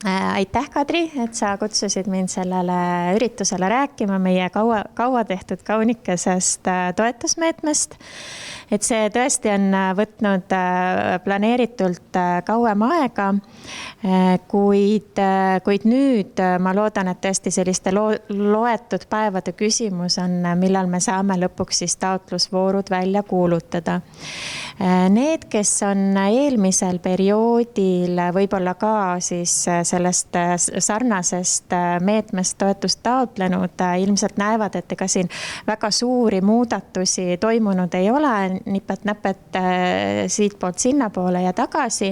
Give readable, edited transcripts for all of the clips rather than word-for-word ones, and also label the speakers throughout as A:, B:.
A: Aitäh, Kadri, et sa kutsusid mind sellele üritusele rääkima meie kaua tehtud kaunikesest toetusmeetmest. Et see tõesti on võtnud planeeritult kauem aega, kuid nüüd ma loodan, et tõesti selliste loetud päevade küsimus on, millal me saame lõpuks siis taotlusvoorud välja kuulutada. Need, kes on eelmisel perioodil võib-olla ka siis sellest sarnasest meetmest toetust taotlenud, ilmselt näevad, et ega siin väga suuri muudatusi toimunud ei ole, nipet-näpet siit poolt sinna poole ja tagasi.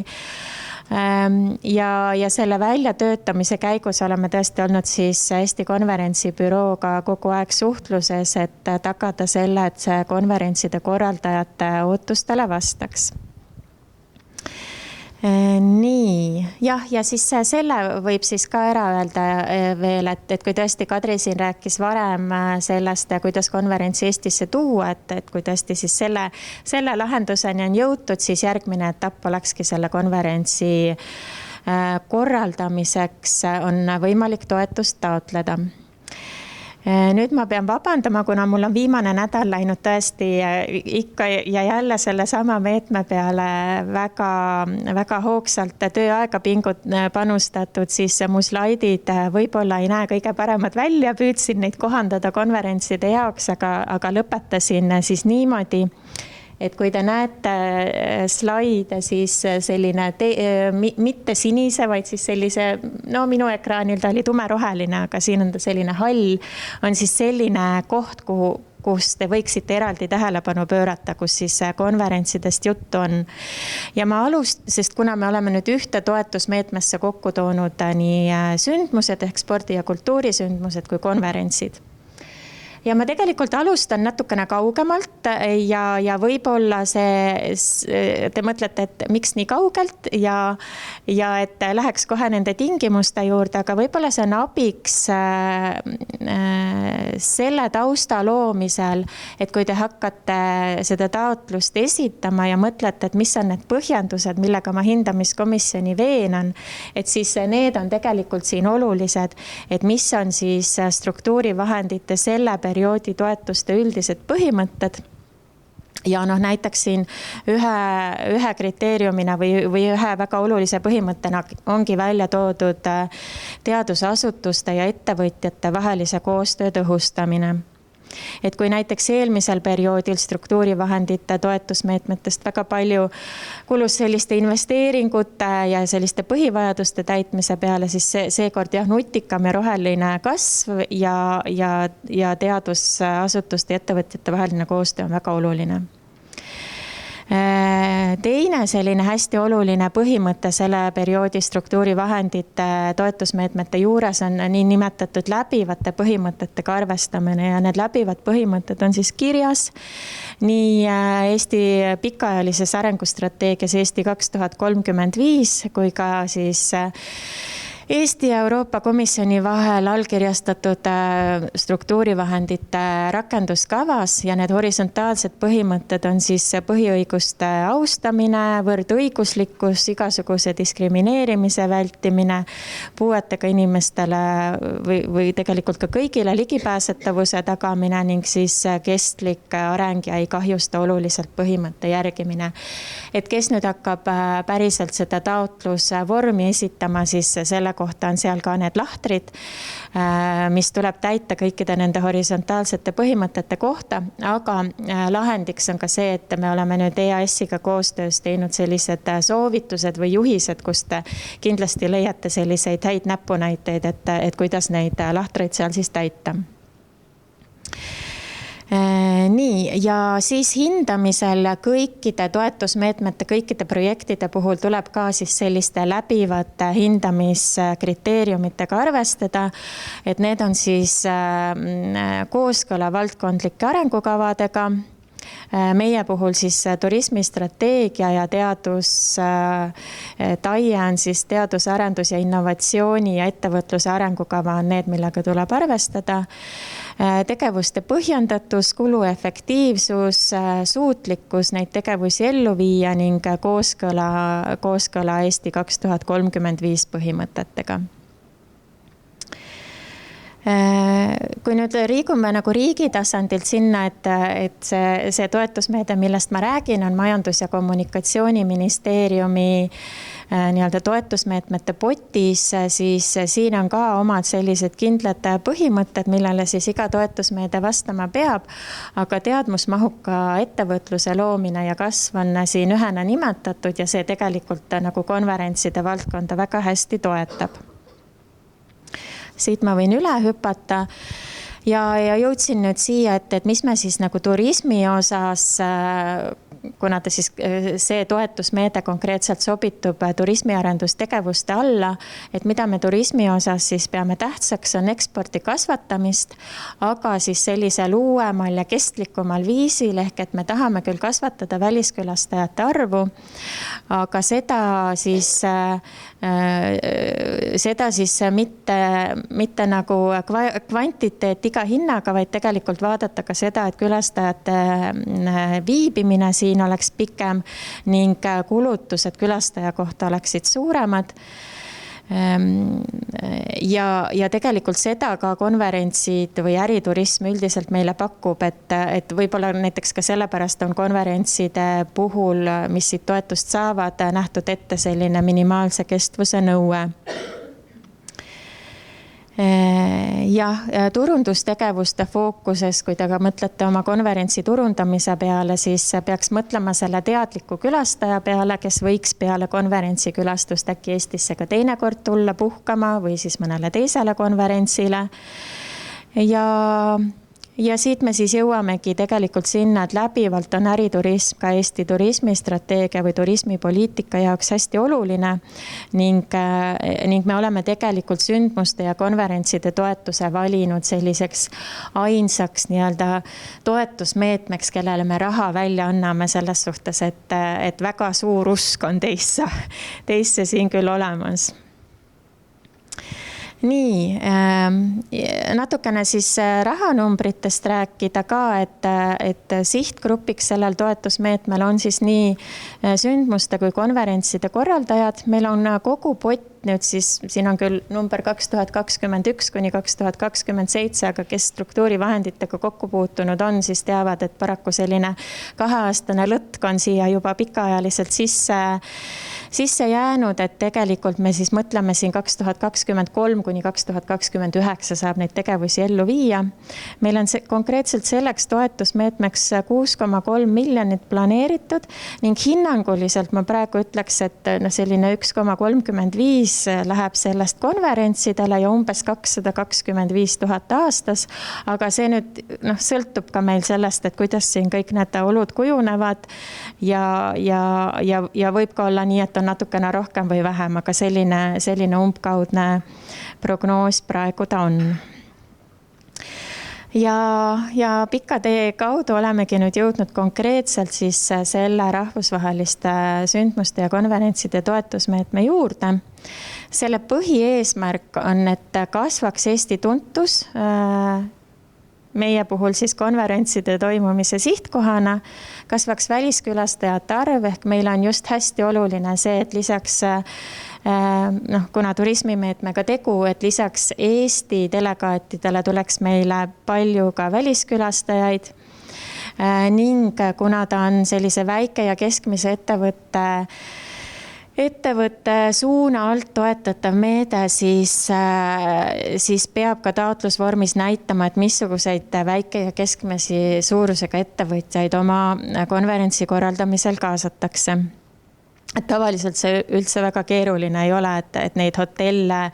A: Ja selle väljatöötamise käigus oleme tõesti olnud siis Eesti konverentsibürooga kogu aeg suhtluses, et tagada selle, et see konverentside korraldajate ootustele vastaks. Nii, jah, ja siis selle võib siis ka ära öelda veel, et kui tõesti Kadri siin rääkis varem sellest, kuidas konverentsi Eestisse tuua, et kui tõesti siis selle lahenduseni on jõutud, siis järgmine etapp olekski selle konverentsi korraldamiseks on võimalik toetust taotleda. Nüüd ma pean vabandama, kuna mul on viimane nädal läinud tõesti ikka ja jälle selle sama meetme peale väga hoogsalt tööaega panustatud, siis mu slaidid võib-olla ei näe kõige paremad välja, püüdsin neid kohandada konverentside jaoks, aga lõpetasin siis niimoodi, et kui te näete slaide, siis selline mitte sinise, vaid siis sellise, no minu ekraanil ta oli tumeroheline, aga siin on ta selline hall, on siis selline koht, kus te võiksite eraldi tähelepanu pöörata, kus siis konverentsidest juttu on. Ja ma sest kuna me oleme nüüd ühte toetusmeetmesse kokku toonud nii sündmused ehk spordi- ja kultuurisündmused kui konverentsid. Ja ma tegelikult alustan natukene kaugemalt ja võib-olla te mõtlete, et miks nii kaugelt ja et läheks kohe nende tingimuste juurde, aga võib-olla see on abiks selle tausta loomisel, et kui te hakkate seda taotlust esitama ja mõtlete, et mis on need põhjendused, millega ma hindamiskomisjoni veenan, et siis need on tegelikult siin olulised, et mis on siis struktuurivahendite selle perioodi toetuste üldised põhimõtted. Ja näiteks siin ühe kriteeriumina või ühe väga olulise põhimõttena ongi välja toodud teadusasutuste ja ettevõtjate vahelise koostöö tõhustamine. Et kui näiteks eelmisel perioodil struktuurivahendite toetusmeetmetest väga palju kulus selliste investeeringute ja selliste põhivajaduste täitmise peale, siis seekord nutikam ja roheline kasv ja teadusasutuste ja ettevõtjate vaheline koostöö on väga oluline. Teine selline hästi oluline põhimõte selle perioodi struktuurivahendite toetusmeetmete juures on nii nimetatud läbivate põhimõtetega arvestamine ja need läbivad põhimõtted on siis kirjas nii Eesti pikaajalises arengustrateegias Eesti 2035 kui ka siis Eesti ja Euroopa Komisjoni vahel allkirjastatud struktuurivahendite rakenduskavas ja need horisontaalsed põhimõtted on siis põhiõiguste austamine, võrdõiguslikkus, igasuguse diskrimineerimise vältimine, puuetega inimestele või tegelikult ka kõigile ligipääsetavuse tagamine ning siis kestlik areng ja ei kahjusta oluliselt põhimõtte järgimine. Et kes nüüd hakkab päriselt seda taotlusvormi esitama, siis selle kohta on seal ka need lahtrid, mis tuleb täita kõikide nende horisontaalsete põhimõtete kohta, aga lahendiks on ka see, et me oleme nüüd EAS-iga koostöös teinud sellised soovitused või juhised, kus te kindlasti leiate selliseid häid näpunäiteid, et kuidas neid lahtreid seal siis täita. Nii, ja siis hindamisel kõikide toetusmeetmete, kõikide projektide puhul tuleb ka siis selliste läbivate hindamiskriteeriumitega arvestada, et need on siis kooskõla valdkondlike arengukavadega, meie puhul siis turismistrateegia ja TAIE on siis teadus-, arendus- ja innovatsiooni ja ettevõtluse arengukava on need, millega tuleb arvestada. Tegevuste põhjendatus, kuluefektiivsus, suutlikkus neid tegevusi ellu viia ning kooskõla Eesti 2035 põhimõtetega. Kui nüüd liigume nagu riigi tasandilt sinna, et see toetusmeede, millest ma räägin, on Majandus- ja Kommunikatsiooniministeeriumi nii-öelda toetusmeetmete potis, siis siin on ka omad sellised kindlad põhimõtted, millele siis iga toetusmeede vastama peab, aga teadmusmahuka ettevõtluse loomine ja kasv on siin ühena nimetatud ja see tegelikult nagu konverentside valdkonda väga hästi toetab. Siit ma võin üle hüpata ja jõudsin nüüd siia, et mis me siis nagu turismi osas, kuna ta siis see toetusmeede konkreetselt sobitub turismiarendustegevuste alla, et mida me turismi osas siis peame tähtsaks, on ekspordi kasvatamist, aga siis sellisel uuemal ja kestlikumal viisil, ehk et me tahame küll kasvatada väliskülastajate arvu, aga seda siis mitte nagu kvantiteet iga hinnaga, vaid tegelikult vaadata ka seda, et külastajate viibimine siin oleks pikem ning kulutused külastaja kohta oleksid suuremad. Ja tegelikult seda ka konverentsid või äriturism üldiselt meile pakub, et võib-olla näiteks ka sellepärast on konverentside puhul, mis siit toetust saavad, nähtud ette selline minimaalse kestvuse nõue. Jah, turundustegevuste fookuses, kui te ka mõtlete oma konverentsi turundamise peale, siis peaks mõtlema selle teadliku külastaja peale, kes võiks peale konverentsi külastust äkki Eestisse ka teinekord tulla puhkama või siis mõnele teisele konverentsile. Ja siit me siis jõuamegi tegelikult sinna, et läbivalt on äriturism ka Eesti turismistrateegia või turismipoliitika jaoks hästi oluline ning me oleme tegelikult sündmuste ja konverentside toetuse valinud selliseks ainsaks nii-öelda toetusmeetmeks, kellele me raha välja anname selles suhtes, et väga suur usk on teisse siin küll olemas. Nii, natukene siis rahanumbritest rääkida ka, et sihtgrupiks sellel toetusmeetmel on siis nii sündmuste kui konverentside korraldajad. Meil on kogu pott nüüd siis, siin on küll number 2021 kuni 2027, aga kes struktuurivahenditega kokku puutunud on, siis teavad, et paraku selline 2-aastane lõtk on siia juba pikaajaliselt sisse jäänud, et tegelikult me siis mõtleme siin 2023 kuni 2029 saab neid tegevusi ellu viia. Meil on konkreetselt selleks toetusmeetmeks 6,3 miljonit planeeritud ning hinnanguliselt ma praegu ütleks, et selline 1,35 läheb sellest konverentsidele ja umbes 225 000 aastas, aga see nüüd sõltub ka meil sellest, et kuidas siin kõik need olud kujunevad ja võib ka olla nii, et on natukene rohkem või vähem, aga selline umbkaudne prognoos praegu ta on. Ja pika tee kaudu olemegi nüüd jõudnud konkreetselt siis selle rahvusvaheliste sündmuste ja konverentside toetusmeetme juurde. Selle põhieesmärk on, et kasvaks Eesti tuntus meie puhul siis konverentside toimumise sihtkohana, kasvaks väliskülastajate arv, ehk meil on just hästi oluline see, et lisaks kuna turismimeetmega tegu, et lisaks Eesti delegaatidele tuleks meile palju ka väliskülastajaid ning kuna ta on sellise väike ja keskmise ettevõtte suuna alt toetatav meede, siis peab ka taotlusvormis näitama, et missuguseid väike ja keskmisi suurusega ettevõtjaid oma konverentsi korraldamisel kaasatakse. Et tavaliselt see üldse väga keeruline ei ole, et neid hotelle,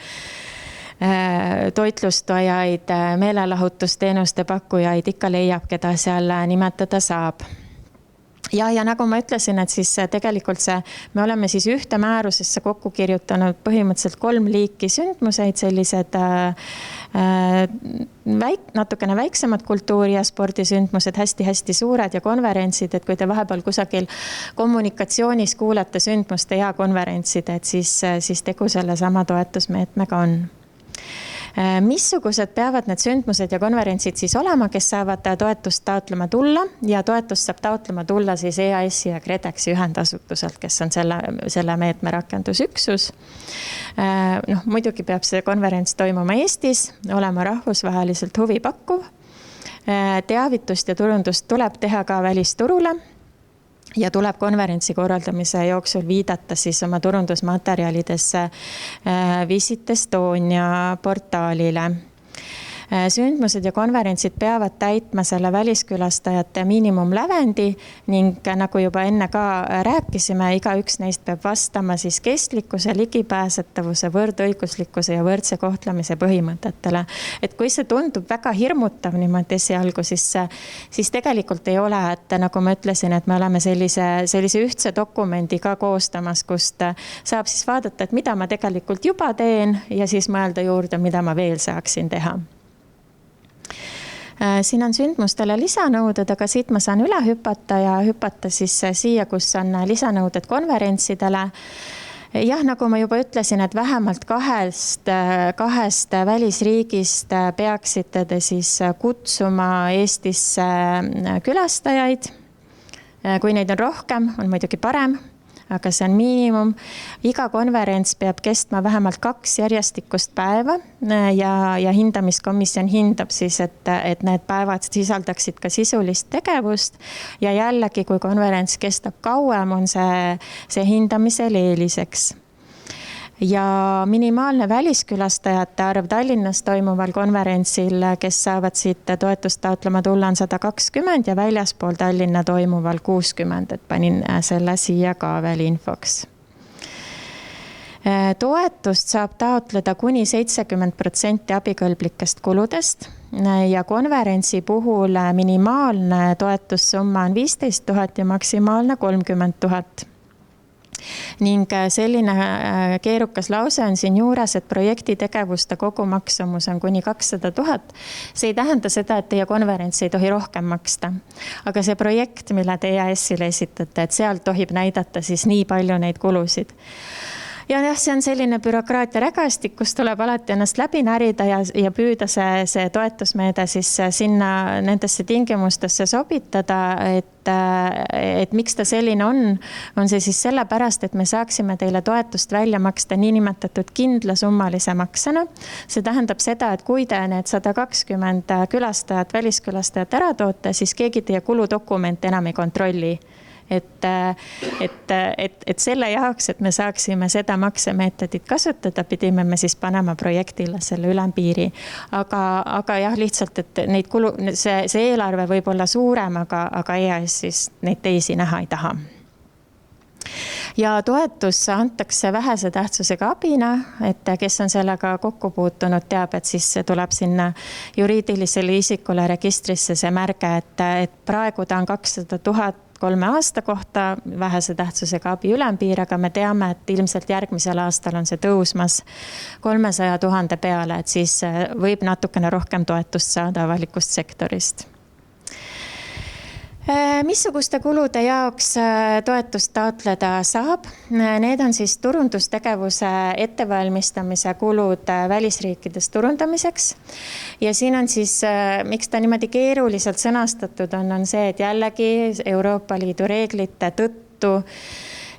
A: toitlustajaid, meelelahutusteenuste pakkujaid ikka leiab, keda seal nimetada saab. ja nagu ma ütlesin, et siis tegelikult me oleme siis ühte määrusesse kokku kirjutanud põhimõtteliselt 3 liiki sündmuseid, sellised natukene väiksemad kultuuri- ja spordisündmused, hästi-hästi suured ja konverentsid, et kui te vahepeal kusagil kommunikatsioonis kuulete sündmuste ja konverentside, et siis tegu selle sama toetusmeetmega on. Missugused peavad need sündmused ja konverentsid siis olema, kes saavad toetust taotlema tulla ja toetust saab taotlema tulla siis EAS-i ja KredExi ühendasutuselt, kes on selle meetme rakendusüksus. Muidugi peab see konverents toimuma Eestis, olema rahvusvaheliselt huvipakkuv. Teavitust ja turundust tuleb teha ka välisturule. Ja tuleb konverentsi korraldamise jooksul viidata siis oma turundusmaterjalidesse Visit Estonia portaalile. Sündmused ja konverentsid peavad täitma selle väliskülastajate miinimumlävendi ning nagu juba enne ka rääkisime, igaüks neist peab vastama siis kestlikkuse, ligipääsetavuse, võrdõiguslikkuse ja võrdse kohtlemise põhimõtetele. Et kui see tundub väga hirmutav niimoodi esialgu, siis tegelikult ei ole, et nagu ma ütlesin, et me oleme sellise ühtse dokumendi ka koostamas, kust saab siis vaadata, et mida ma tegelikult juba teen ja siis mõelda juurde, mida ma veel saaksin teha. Siin on sündmustele lisanõuded, aga siit ma saan üle hüpata ja hüpata siis siia, kus on lisanõuded konverentsidele. Jah, nagu ma juba ütlesin, et vähemalt kahest välisriigist peaksite te siis kutsuma Eestisse külastajaid. Kui neid on rohkem, on muidugi parem, aga see on miinimum. Iga konverents peab kestma vähemalt 2 järjestikust päeva ja hindamiskomisjon hindab siis, et need päevad sisaldaksid ka sisulist tegevust. Ja jällegi, kui konverents kestab kauem, on see hindamisel eeliseks. Ja minimaalne väliskülastajate arv Tallinnas toimuval konverentsil, kes saavad siit toetust taotlema tulla, on 120 ja väljaspool Tallinna toimuval 60, et panin selle siia ka veel infoks. Toetust saab taotleda kuni 70% abikõlblikest kuludest ja konverentsi puhul minimaalne toetussumma on 15 000 ja maksimaalne 30 000. Ning selline keerukas lause on siin juures, et projekti tegevuste kogumaksumus on kuni 200 000. See ei tähenda seda, et teie konverents ei tohi rohkem maksta. Aga see projekt, mille te EAS-ile esitate, et seal tohib näidata siis nii palju neid kulusid. Ja see on selline bürokraatia rägastik, kus tuleb alati ennast läbi närida ja püüda see toetusmeede siis sinna nendesse tingimustesse sobitada, et miks ta selline on see siis sellepärast, et me saaksime teile toetust välja maksta niinimetatud kindlasummalise maksena. See tähendab seda, et kui te need 120 külastajat, väliskülastajat ära toote, siis keegi teie kuludokumente enam ei kontrolli. Et selle jaoks, et me saaksime seda maksemeetodit kasutada, pidime me siis panema projektile selle ülempiiri. Aga jah, lihtsalt, et neid see eelarve võib olla suurem, aga EAS siis neid teisi näha ei taha. Ja toetus antakse vähese tähtsusega abina, et kes on sellega kokku puutunud, teab, et siis tuleb sinna juriidilisele isikule registrisse see märge, et praegu ta on 200 000 3 aasta kohta vähese tähtsusega abi ülempiir, aga me teame, et ilmselt järgmisel aastal on see tõusmas 300 000 peale, et siis võib natukene rohkem toetust saada avalikust sektorist. Missuguste kulude jaoks toetust taotleda saab? Need on siis turundustegevuse ettevalmistamise kulud välisriikides turundamiseks. Ja siin on siis, miks ta niimoodi keeruliselt sõnastatud on see, et jällegi Euroopa Liidu reeglite tõttu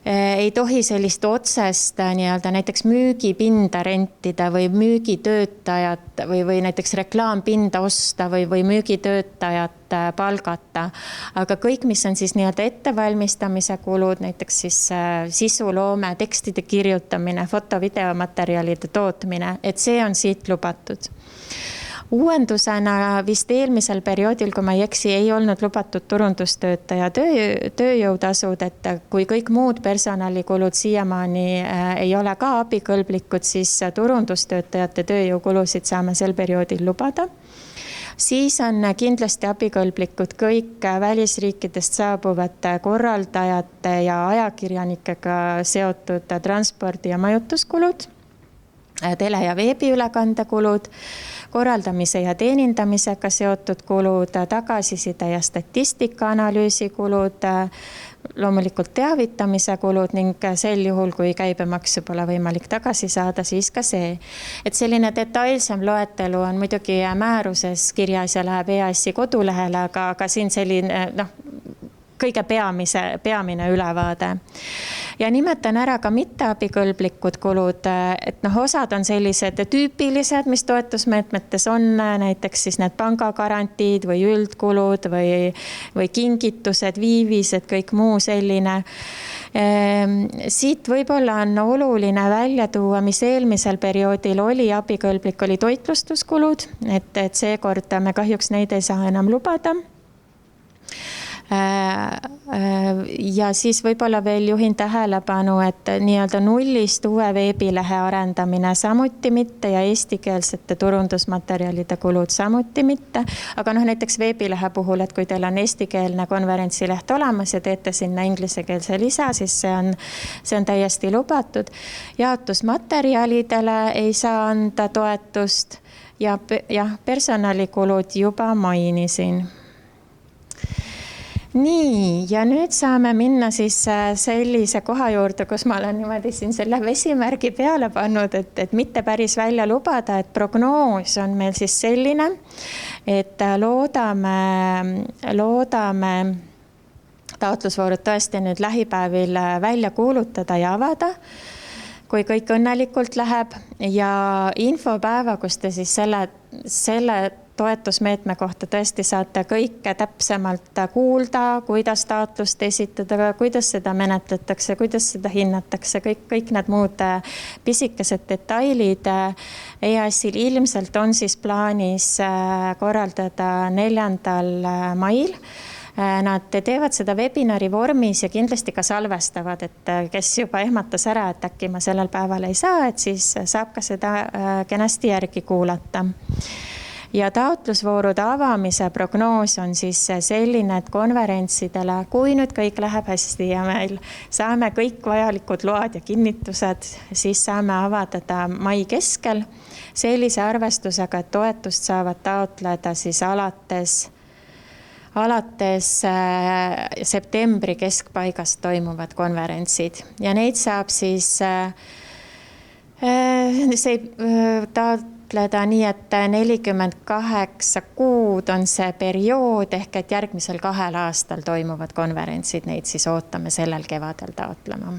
A: ei tohi sellist otsest näiteks müügipinda rentida või müügitöötajat või näiteks reklaampinda osta või müügitöötajat palgata. Aga kõik, mis on siis ettevalmistamise kulud, näiteks siis sisuloome, tekstide kirjutamine, foto-videomaterjalide tootmine, et see on siit lubatud. Uuendusena vist eelmisel perioodil, kui ma ei eksi, ei olnud lubatud turundustöötaja tööjõutasud, et kui kõik muud personalikulud siiamaani ei ole ka abikõlblikud, siis turundustöötajate tööjõukulusid saame sel perioodil lubada. Siis on kindlasti abikõlblikud kõik välisriikidest saabuvate korraldajate ja ajakirjanikega seotud transpordi- ja majutuskulud, tele- ja veebiülekandekulud, korraldamise ja teenindamisega seotud kulud, tagasiside ja statistika analüüsi kulud, loomulikult teavitamise kulud ning sel juhul, kui käibemaksu pole võimalik tagasi saada, siis ka see. Et selline detailsem loetelu on muidugi määruses kirjas ja läheb EAS-i kodulehele, aga siin selline kõige peamine ülevaade. Ja nimetan ära ka mitteabikõlblikud kulud, et osad on sellised tüüpilised, mis toetusmeetmetes on, näiteks siis need pangagarantiid või üldkulud või kingitused, viivised, kõik muu selline. Siit võib-olla on oluline välja tuua, mis eelmisel perioodil oli abikõlblik, oli toitlustuskulud, et seekord me kahjuks neid ei saa enam lubada. Ja siis võib-olla veel juhin tähelepanu, et nii-öelda nullist uue veebilehe arendamine samuti mitte ja eestikeelsete turundusmaterjalide kulud samuti mitte. Aga näiteks veebilehe puhul, et kui teil on eestikeelne konverentsileht olemas ja teete sinna ingliskeelse lisa, siis see on täiesti lubatud. Jaotusmaterjalidele ei saa anda toetust ja personalikulud juba mainisin. Nii, ja nüüd saame minna siis sellise koha juurde, kus ma olen niimoodi siin selle vesimärgi peale pannud, et mitte päris välja lubada, et prognoos on meil siis selline, et loodame taotlusvoorud tõesti nüüd lähipäevil välja kuulutada ja avada, kui kõik õnnelikult läheb ja infopäeva, kus te siis selle toetusmeetme kohta tõesti saate kõike täpsemalt kuulda, kuidas taotlust esitada, kuidas seda menetletakse, kuidas seda hinnatakse, kõik need muud pisikesed detailid. EAS-il ilmselt on siis plaanis korraldada 4. mail. Nad teevad seda webinari vormis ja kindlasti ka salvestavad, et kes juba ehmatas ära, et äkki ma sellel päeval ei saa, et siis saab ka seda kenasti järgi kuulata. Ja taotlusvoorude avamise prognoos on siis selline, et konverentsidele, kui nüüd kõik läheb hästi ja meil saame kõik vajalikud load ja kinnitused, siis saame avada mai keskel sellise arvestusega, et toetust saavad taotleda siis alates septembri keskpaigast toimuvad konverentsid ja neid saab siis taotleda nii, et 48 kuud on see periood ehk et järgmisel 2 aastal toimuvad konverentsid, neid siis ootame sellel kevadel taotlema.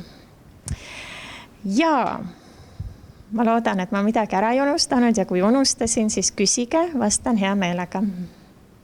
A: Ja ma loodan, et ma midagi ära ei unustanud ja kui unustasin, siis küsige, vastan hea meelega.